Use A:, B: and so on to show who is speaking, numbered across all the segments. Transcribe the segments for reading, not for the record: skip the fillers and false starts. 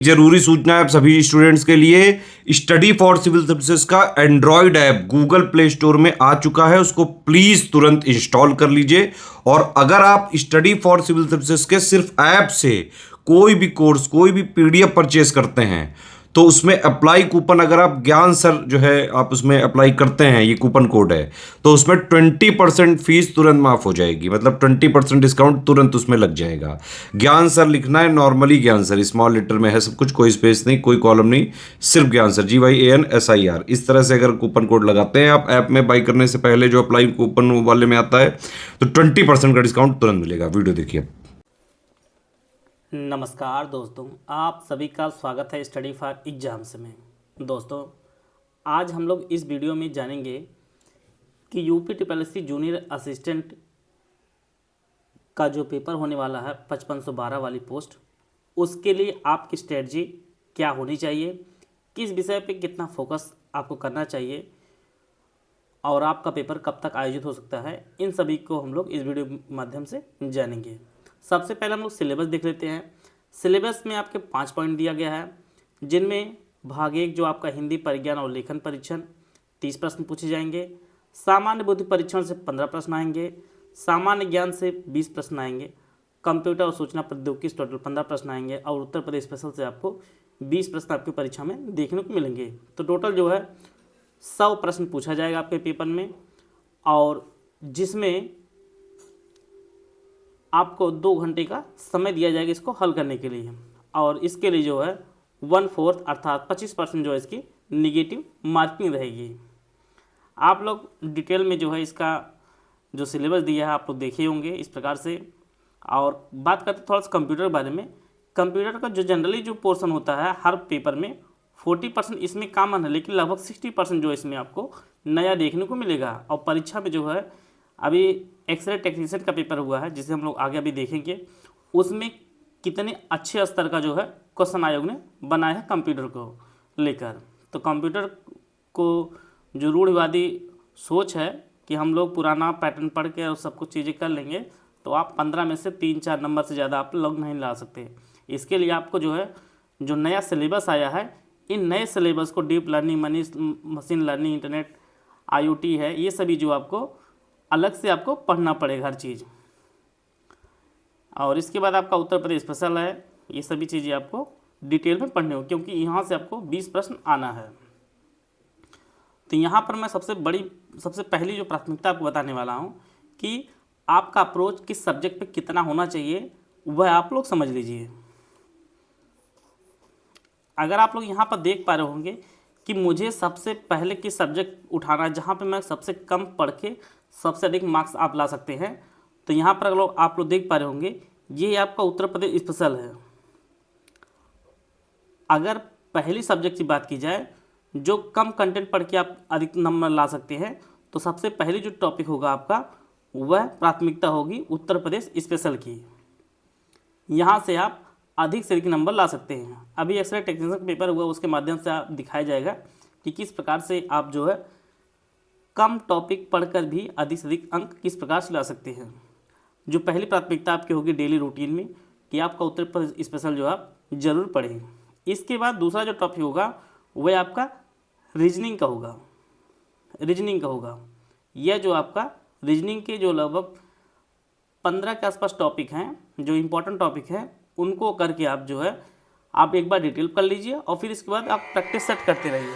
A: जरूरी सूचना है आप सभी स्टूडेंट्स के लिए। स्टडी फॉर सिविल सर्विसेज का Android app Google play store में आ चुका है, उसको प्लीज तुरंत इंस्टॉल कर लीजिए। और अगर आप स्टडी फॉर सिविल सर्विसेज के सिर्फ ऐप से कोई भी कोर्स, कोई भी पीडीएफ परचेस करते हैं तो उसमें अप्लाई कूपन, अगर आप ज्ञान सर जो है आप उसमें अप्लाई करते हैं, ये कूपन कोड है, तो उसमें 20% फीस तुरंत माफ हो जाएगी। मतलब 20% डिस्काउंट तुरंत उसमें लग जाएगा। ज्ञान सर लिखना है, नॉर्मली ज्ञान सर स्मॉल लेटर में है सब कुछ, कोई स्पेस नहीं, कोई कॉलम नहीं, सिर्फ ज्ञान सर, GYANSIR। इस तरह से अगर कूपन कोड लगाते हैं आप ऐप में बाई करने से पहले, जो अप्लाई कूपन वाले में आता है, तो 20% का डिस्काउंट तुरंत मिलेगा। वीडियो देखिए।
B: नमस्कार दोस्तों, आप सभी का स्वागत है स्टडी फॉर एग्जाम्स में। दोस्तों, आज हम लोग इस वीडियो में जानेंगे कि UPSSC जूनियर असिस्टेंट का जो पेपर होने वाला है 5512 वाली पोस्ट, उसके लिए आपकी स्ट्रेटजी क्या होनी चाहिए, किस विषय पे कितना फोकस आपको करना चाहिए और आपका पेपर कब तक आयोजित हो सकता है, इन सभी को हम लोग इस वीडियो के माध्यम से जानेंगे। सबसे पहले हम लोग सिलेबस देख लेते हैं। सिलेबस में आपके 5 पॉइंट दिया गया है, जिनमें भाग 1 जो आपका हिंदी परिज्ञान और लेखन परीक्षण 30 प्रश्न पूछे जाएंगे, सामान्य बुद्धि परीक्षण से 15 प्रश्न आएंगे, सामान्य ज्ञान से 20 प्रश्न आएंगे, कंप्यूटर और सूचना प्रौद्योगिकी से टोटल 15 प्रश्न आएंगे और उत्तर प्रदेश स्पेशल से आपको 20 प्रश्न आपकी परीक्षा में देखने को मिलेंगे। तो टोटल जो है 100 प्रश्न पूछा जाएगा आपके पेपर में, और जिसमें आपको 2 घंटे का समय दिया जाएगा इसको हल करने के लिए। और इसके लिए जो है 1/4 अर्थात 25% जो है इसकी निगेटिव मार्किंग रहेगी। आप लोग डिटेल में जो है इसका जो सिलेबस दिया है आप लोग देखे होंगे इस प्रकार से। और बात करते थोड़ा सा कंप्यूटर के बारे में। कंप्यूटर का जो जनरली जो पोर्शन होता है हर पेपर में 40% इसमें कॉमन है, लेकिन लगभग 60% जो इसमें आपको नया देखने को मिलेगा। और परीक्षा में जो है अभी एक्सरे टेक्नीशियन का पेपर हुआ है, जिसे हम लोग आगे अभी देखेंगे, उसमें कितने अच्छे स्तर का जो है क्वेश्चन आयोग ने बनाया है कंप्यूटर को लेकर। तो कंप्यूटर को जो रूढ़िवादी सोच है कि हम लोग पुराना पैटर्न पढ़ के और सब कुछ चीज़ें कर लेंगे, तो आप 15 में से 3-4 नंबर से ज़्यादा आप लोग नहीं ला सकते। इसके लिए आपको जो है जो नया सिलेबस आया है, इन नए सिलेबस को deep learning, machine learning, internet, IoT है, ये सभी जो आपको अलग से आपको पढ़ना पड़ेगा हर चीज़। और इसके बाद आपका उत्तर प्रदेश स्पेशल है, ये सभी चीज़ें आपको डिटेल में पढ़ने हो, क्योंकि यहाँ से आपको 20 प्रश्न आना है। तो यहाँ पर मैं सबसे पहली जो प्राथमिकता आपको बताने वाला हूँ कि आपका अप्रोच किस सब्जेक्ट पे कितना होना चाहिए, वह आप लोग समझ लीजिए। अगर आप लोग यहाँ पर देख पा रहे होंगे कि मुझे सबसे पहले किस सब्जेक्ट उठाना है, जहाँ पे मैं सबसे कम पढ़ के सबसे अधिक मार्क्स आप ला सकते हैं, तो यहाँ पर अगर आप लोग देख पा रहे होंगे ये आपका उत्तर प्रदेश स्पेशल है। अगर पहली सब्जेक्ट की बात की जाए जो कम कंटेंट पढ़ के आप अधिक नंबर ला सकते हैं, तो सबसे पहले जो टॉपिक होगा आपका वह प्राथमिकता होगी उत्तर प्रदेश स्पेशल की। यहाँ से आप अधिक से अधिक नंबर ला सकते हैं। अभी एक्सरे टेक्नीशियन का पेपर हुआ, उसके माध्यम से आप दिखाया जाएगा कि किस प्रकार से आप जो है कम टॉपिक पढ़कर भी अधिक से अधिक अंक किस प्रकार से ला सकते हैं। जो पहली प्राथमिकता आपकी होगी डेली रूटीन में कि आपका उत्तर प्रदेश स्पेशल जो आप जरूर पढ़ें। इसके बाद दूसरा जो टॉपिक होगा वह आपका रीजनिंग का होगा। यह जो आपका रीजनिंग के जो लगभग 15 के आसपास टॉपिक हैं, जो इम्पोर्टेंट टॉपिक हैं, उनको करके आप जो है आप एक बार डिटेल कर लीजिए और फिर इसके बाद आप प्रैक्टिस सेट करते रहिए।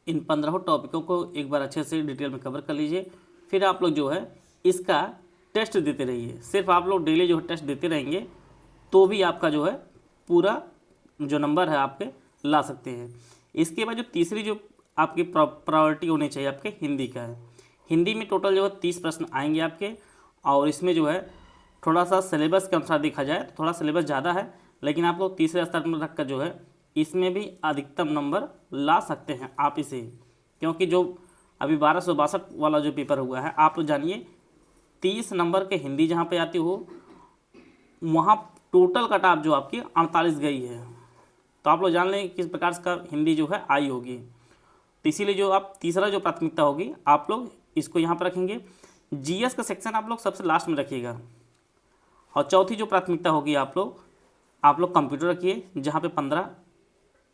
B: इन 15 टॉपिकों को एक बार अच्छे से डिटेल में कवर कर लीजिए। फिर आप लोग जो है इसका टेस्ट देते रहिए। सिर्फ आप लोग डेली जो है टेस्ट देते रहेंगे तो भी आपका जो है पूरा जो नंबर है आपके ला सकते हैं। इसके बाद जो तीसरी जो आपकी प्रायोरिटी होनी चाहिए आपके हिंदी का है। हिंदी में टोटल जो है 30 प्रश्न आएंगे आपके, और इसमें जो है थोड़ा सा सिलेबस के अनुसार देखा जाए तो थोड़ा सिलेबस ज़्यादा है, लेकिन आप लोग तीसरे स्तर में रख कर जो है इसमें भी अधिकतम नंबर ला सकते हैं आप इसे। क्योंकि जो अभी 1262 वाला जो पेपर हुआ है, आप लोग जानिए 30 नंबर के हिंदी जहाँ पे आती हो, वहाँ टोटल कट ऑफ जो आपकी 48 गई है। तो आप लोग जान लें किस प्रकार का हिंदी जो है आई होगी। तो इसीलिए जो आप तीसरा जो प्राथमिकता होगी आप लोग इसको यहाँ पर रखेंगे। GS का सेक्शन आप लोग सबसे लास्ट में रखिएगा। और चौथी जो प्राथमिकता होगी आप लोग आप लोग कंप्यूटर रखिए जहाँ पे 15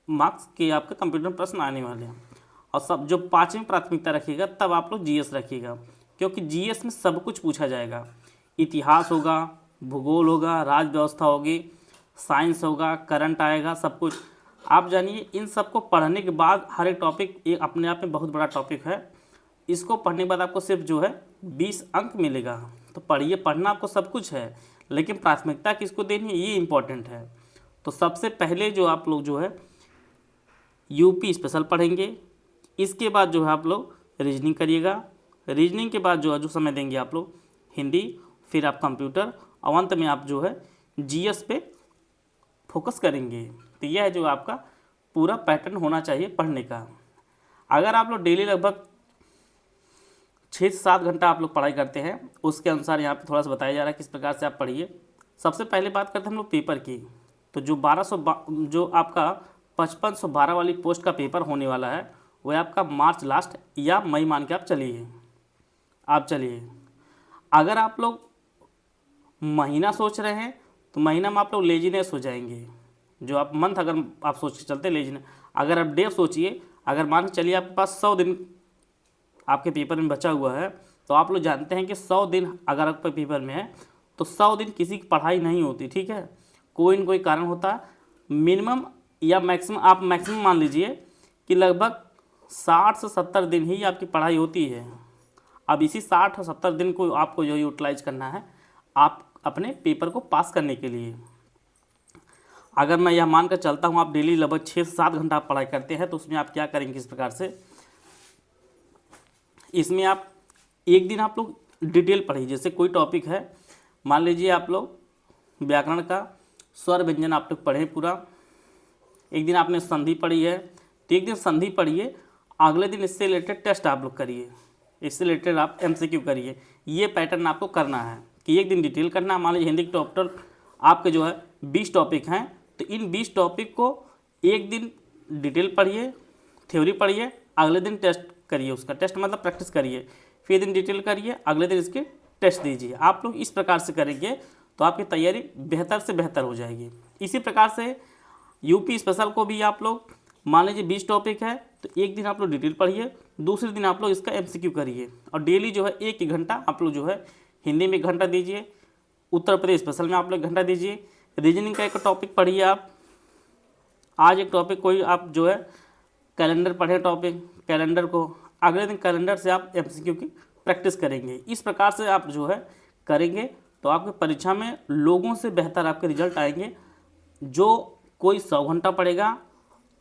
B: मार्क्स के आपके कंप्यूटर में प्रश्न आने वाले हैं, और सब जो 5वीं प्राथमिकता रखिएगा तब आप लोग जीएस रखिएगा, क्योंकि जीएस में सब कुछ पूछा जाएगा। इतिहास होगा, भूगोल होगा, राज्य व्यवस्था होगी, साइंस होगा, करंट आएगा, सब कुछ। आप जानिए इन सब को पढ़ने के बाद हर एक टॉपिक एक अपने आप में बहुत बड़ा टॉपिक है। इसको पढ़ने के बाद आपको सिर्फ जो है 20 अंक मिलेगा। तो पढ़िए, पढ़ना आपको सब कुछ है, लेकिन प्राथमिकता किसको देनी है ये इम्पोर्टेंट है। तो सबसे पहले जो आप लोग जो है यूपी स्पेशल पढ़ेंगे, इसके बाद जो है आप लोग रीजनिंग करिएगा, रीजनिंग के बाद जो है जो समय देंगे आप लोग हिंदी, फिर आप कंप्यूटर, और अंत में आप जो है जीएस पे फोकस करेंगे। तो यह है जो आपका पूरा पैटर्न होना चाहिए पढ़ने का। अगर आप लोग डेली लगभग 6 से 7 घंटा आप लोग पढ़ाई करते हैं, उसके अनुसार यहाँ पे थोड़ा सा बताया जा रहा है किस प्रकार से आप पढ़िए। सबसे पहले बात करते हैं हम लोग पेपर की। तो जो 1200 जो आपका 5512 वाली पोस्ट का पेपर होने वाला है वह आपका मार्च लास्ट या मई मान के आप चलिए। अगर आप लोग महीना सोच रहे हैं तो महीना में आप लोग लेजीनेस हो जाएंगे। जो आप मंथ अगर आप सोच के चलते लेजीनेस, अगर आप डे सोचिए, अगर मान के चलिए आपके पास 100 दिन आपके पेपर में बचा हुआ है, तो आप लोग जानते हैं कि 100 दिन अगर आपके पेपर में है तो 100 दिन किसी की पढ़ाई नहीं होती, ठीक है, कोई न कोई कारण होता है। मिनिमम या मैक्सिमम, आप मैक्सिमम मान लीजिए कि लगभग 60 से 70 दिन ही आपकी पढ़ाई होती है। अब इसी 60 और 70 दिन को आपको जो यूटिलाइज करना है आप अपने पेपर को पास करने के लिए। अगर मैं यह मानकर चलता हूँ आप डेली लगभग 6 से 7 घंटा आप पढ़ाई करते हैं, तो उसमें आप क्या करेंगे इस प्रकार से, इसमें आप एक दिन आप लोग डिटेल पढ़िए। जैसे कोई टॉपिक है, मान लीजिए आप लोग व्याकरण का स्वर व्यंजन आप लोग पढ़ें पूरा, एक दिन आपने संधि पढ़ी है तो एक दिन संधि पढ़िए, अगले दिन इससे रिलेटेड टेस्ट आप लोग करिए, इससे रिलेटेड आप एमसीक्यू करिए। ये पैटर्न आपको करना है कि एक दिन डिटेल करना। मान लीजिए हिंदी के टोटल आपके जो है 20 टॉपिक हैं, तो इन 20 टॉपिक को एक दिन डिटेल पढ़िए, थ्योरी पढ़िए, अगले दिन टेस्ट करिए, उसका टेस्ट मतलब प्रैक्टिस करिए, फिर दिन डिटेल करिए, अगले दिन इसके टेस्ट दीजिए। आप लोग इस प्रकार से करेंगे तो आपकी तैयारी बेहतर से बेहतर हो जाएगी। इसी प्रकार से यूपी स्पेशल को भी आप लोग मान लीजिए 20 टॉपिक है तो एक दिन आप लोग डिटेल पढ़िए, दूसरे दिन आप लोग इसका एमसीक्यू करिए, और डेली जो है 1 घंटा आप लोग जो है हिंदी में 1 घंटा दीजिए, उत्तर प्रदेश स्पेशल में आप लोग 1 घंटा दीजिए। रीजनिंग का एक टॉपिक पढ़िए आप, आज एक टॉपिक कोई आप जो है कैलेंडर पढ़ें, टॉपिक कैलेंडर को, अगले दिन कैलेंडर से आप एमसीक्यू की प्रैक्टिस करेंगे। इस प्रकार से आप जो है करेंगे तो आपकी परीक्षा में लोगों से बेहतर आपके रिजल्ट आएंगे। जो कोई 100 घंटा पढ़ेगा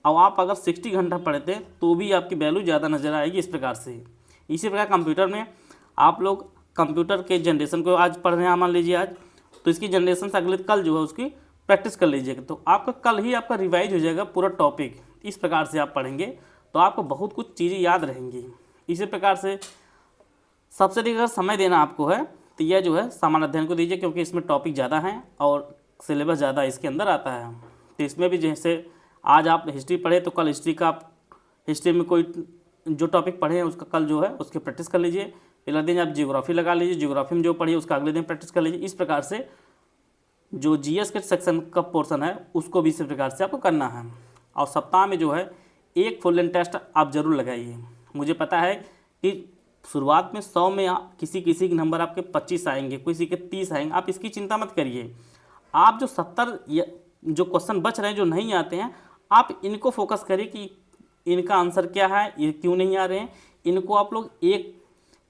B: और आप अगर 60 घंटा पढ़ते हैं तो भी आपकी वैल्यू ज़्यादा नज़र आएगी। इस प्रकार से इसी प्रकार कंप्यूटर में आप लोग कंप्यूटर के जनरेशन को आज पढ़ रहे हैं, मान लीजिए आज, तो इसकी जनरेशन से अगले कल जो है उसकी प्रैक्टिस कर लीजिएगा, तो आपका कल ही आपका रिवाइज हो जाएगा पूरा टॉपिक। इस प्रकार से आप पढ़ेंगे तो आपको बहुत कुछ चीज़ें याद रहेंगी। इसी प्रकार से सबसे अधिक अगर समय देना आपको है तो यह जो है सामान्य अध्ययन को दीजिए, क्योंकि इसमें टॉपिक ज़्यादा हैं और सिलेबस ज़्यादा इसके अंदर आता है। तो इसमें भी जैसे आज आप हिस्ट्री पढ़े तो कल हिस्ट्री का आप हिस्ट्री में कोई जो टॉपिक पढ़े हैं उसका कल जो है उसकी प्रैक्टिस कर लीजिए। अगले दिन आप जियोग्राफी लगा लीजिए, जियोग्राफी में जो पढ़िए उसका अगले दिन प्रैक्टिस कर लीजिए। इस प्रकार से जो जीएस के सेक्शन का पोर्शन है उसको भी इसी प्रकार से आपको करना है। और सप्ताह में जो है एक फुल लेंथ टेस्ट आप ज़रूर लगाइए। मुझे पता है कि शुरुआत में 100 में किसी के नंबर आपके 25 आएंगे, किसी के 30 आएंगे, आप इसकी चिंता मत करिए। आप जो 70 जो क्वेश्चन बच रहे हैं जो नहीं आते हैं, आप इनको फोकस करिए कि इनका आंसर क्या है, ये क्यों नहीं आ रहे हैं। इनको आप लोग एक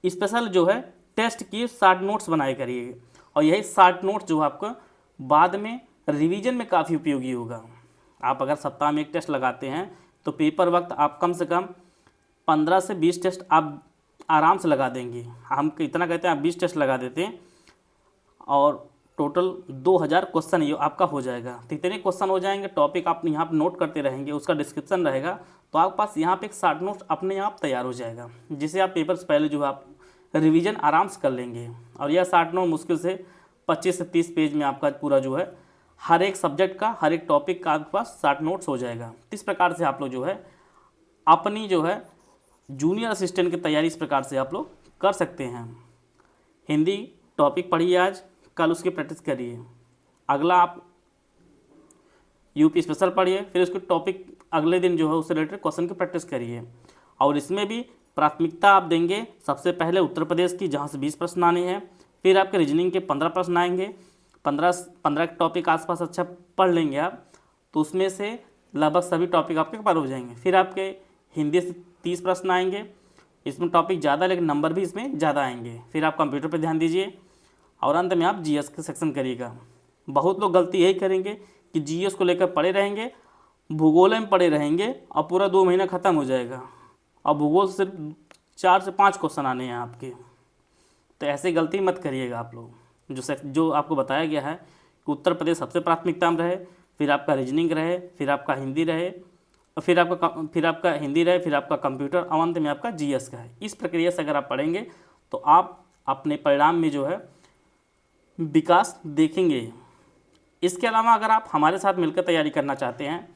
B: स्पेशल जो है टेस्ट की शॉर्ट नोट्स बनाए करिए, और यही शॉर्ट नोट्स जो आपको बाद में रिवीजन में काफ़ी उपयोगी होगा। आप अगर सप्ताह में एक टेस्ट लगाते हैं तो पेपर वक्त आप कम से कम 15 से 20 टेस्ट आप आराम से लगा देंगे। हम इतना कहते हैं आप 20 टेस्ट लगा देते हैं और टोटल 2000 क्वेश्चन ये आपका हो जाएगा। तो इतने क्वेश्चन हो जाएंगे, टॉपिक आप यहाँ पर नोट करते रहेंगे, उसका डिस्क्रिप्शन रहेगा, तो आपके पास यहाँ पे एक शॉर्ट नोट्स अपने आप तैयार हो जाएगा, जिसे आप पेपर से पहले जो है आप रिवीजन आराम से कर लेंगे। और यह शॉर्ट नोट मुश्किल से 25 से 30 पेज में आपका पूरा जो है हर एक सब्जेक्ट का, हर एक टॉपिक का आपके पास शॉर्ट नोट्स हो जाएगा। इस प्रकार से आप लोग जो है अपनी जो है जूनियर असिस्टेंट की तैयारी इस प्रकार से आप लोग कर सकते हैं। हिंदी टॉपिक पढ़िए आज, कल उसकी प्रैक्टिस करिए। अगला आप यूपी स्पेशल पढ़िए, फिर उसके टॉपिक अगले दिन जो है उससे रिलेटेड क्वेश्चन की प्रैक्टिस करिए। और इसमें भी प्राथमिकता आप देंगे सबसे पहले उत्तर प्रदेश की, जहाँ से 20 प्रश्न आने हैं। फिर आपके रीजनिंग के 15 प्रश्न आएंगे। 15 टॉपिक आसपास अच्छा पढ़ लेंगे आप, तो उसमें से लगभग सभी टॉपिक आपके कवर हो जाएंगे। फिर आपके हिंदी से 30 प्रश्न आएंगे, इसमें टॉपिक ज़्यादा लेकिन नंबर भी इसमें ज़्यादा आएंगे। फिर आप कंप्यूटर पर ध्यान दीजिए, और अंत में आप जीएस का सेक्शन करिएगा। बहुत लोग गलती यही करेंगे कि जीएस को लेकर पढ़े रहेंगे, भूगोल में पढ़े रहेंगे और पूरा 2 महीना ख़त्म हो जाएगा, और भूगोल से सिर्फ 4 से 5 क्वेश्चन आने हैं आपके। तो ऐसे गलती मत करिएगा आप लोग। जो आपको बताया गया है कि उत्तर प्रदेश सबसे प्राथमिकता में रहे, फिर आपका रीजनिंग रहे, फिर आपका हिंदी रहे, और फिर आपका हिंदी रहे, फिर आपका कंप्यूटर, और अंत में आपका जीएस का है। इस प्रक्रिया से अगर आप पढ़ेंगे तो आप अपने परिणाम में जो है विकास देखेंगे। इसके अलावा अगर आप हमारे साथ मिलकर तैयारी करना चाहते हैं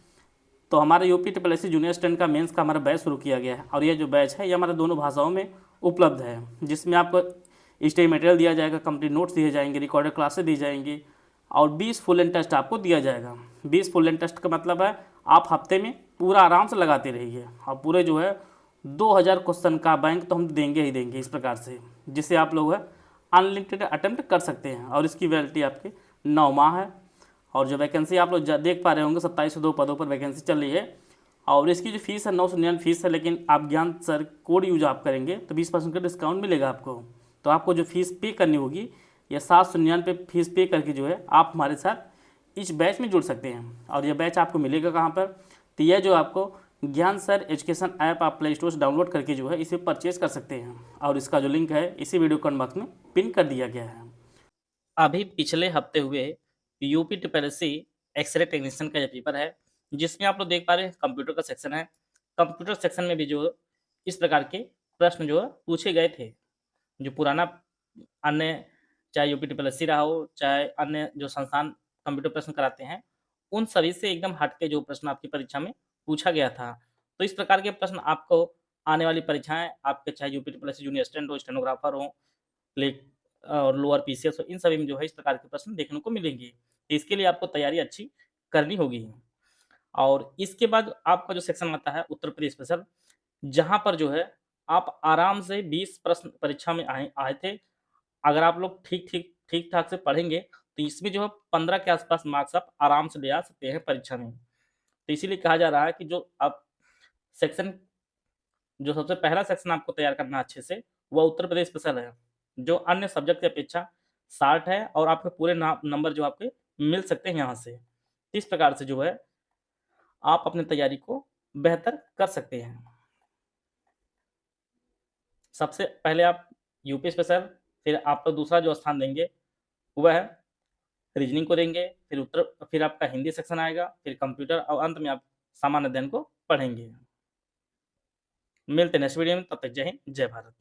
B: तो हमारा यूपी SSS जूनियर स्टैंड का मेंस का हमारा बैच शुरू किया गया है, और ये जो बैच है ये हमारे दोनों भाषाओं में उपलब्ध है, जिसमें आपको स्टडी मटेरियल दिया जाएगा, कंप्लीट नोट्स दिए जाएंगे, रिकॉर्डेड क्लासेस दी जाएंगी, और 20 फुल एंड टेस्ट आपको दिया जाएगा। 20 फुल एंड टेस्ट का मतलब है आप हफ्ते में पूरा आराम से लगाते रहिए, और पूरे जो है 2000 क्वेश्चन का बैंक तो हम देंगे ही देंगे इस प्रकार से, जिससे आप लोग है अनलिमिटेड अटेम्प्ट कर सकते हैं। और इसकी वैलिडिटी आपके 9 माह है। और जो वैकेंसी आप लोग देख पा रहे होंगे 2702 पदों पर वैकेंसी चल रही है, और इसकी जो फीस है 999 फीस है, लेकिन आप ज्ञान सर कोड यूज आप करेंगे तो 20% का डिस्काउंट मिलेगा आपको। तो आपको जो फीस पे करनी होगी या 799 फीस पे करके जो है आप हमारे साथ इस बैच में जुड़ सकते हैं। और यह बैच आपको मिलेगा कहाँ पर, तो यह जो आपको ज्ञान सर एजुकेशन ऐप आप प्ले स्टोर से डाउनलोड करके जो है इसे परचेज कर सकते हैं, और इसका जो लिंक है इसी वीडियो कमेंट बॉक्स में पिन कर दिया गया है। अभी पिछले हफ्ते हुए यूपी SSS एक्सरे टेक्नीशियन का यह पेपर है, जिसमें आप लोग देख पा रहे हैं कंप्यूटर का सेक्शन है। कंप्यूटर सेक्शन में भी जो इस प्रकार के प्रश्न जो है पूछे गए थे, जो पुराना अन्य चाहे यूपी SSS रहा हो, चाहे अन्य जो संस्थान कंप्यूटर प्रश्न कराते हैं, उन सभी से एकदम हट के जो प्रश्न आपकी परीक्षा में पूछा गया था। तो इस प्रकार के प्रश्न आपको आने वाली परीक्षाएं आपके चाहे यूपी SSS जूनियर असिस्टेंट हो, स्टेनोग्राफर हो, और लोअर पीसीएस हो, इन सभी में जो है इस प्रकार के प्रश्न देखने को मिलेंगे। तो इसके लिए आपको तैयारी अच्छी करनी होगी। और इसके बाद आपका जो सेक्शन आता है उत्तर प्रदेश स्पेशल, जहाँ पर जो है आप आराम से 20 प्रश्न परीक्षा में आए थे। अगर आप लोग ठीक ठाक से पढ़ेंगे तो इसमें जो है 15 के आसपास मार्क्स आप आराम से ले आ सकते हैं परीक्षा में। तो इसीलिए कहा जा रहा है कि जो आप सेक्शन जो सबसे पहला सेक्शन आपको तैयार करना है अच्छे से, वह उत्तर प्रदेश स्पेशल है, जो अन्य सब्जेक्ट की अपेक्षा 60 है, और आपके पूरे नंबर जो आपके मिल सकते हैं यहाँ से। इस प्रकार से जो है आप अपनी तैयारी को बेहतर कर सकते हैं। सबसे पहले आप यूपी स्पेशल, फिर आप लोग दूसरा जो स्थान देंगे वह रीजनिंग को देंगे, फिर आपका हिंदी सेक्शन आएगा, फिर कंप्यूटर, और अंत में आप सामान्य अध्ययन को पढ़ेंगे। मिलते हैं नेक्स्ट वीडियो में, तब तक जय हिंद, जय भारत।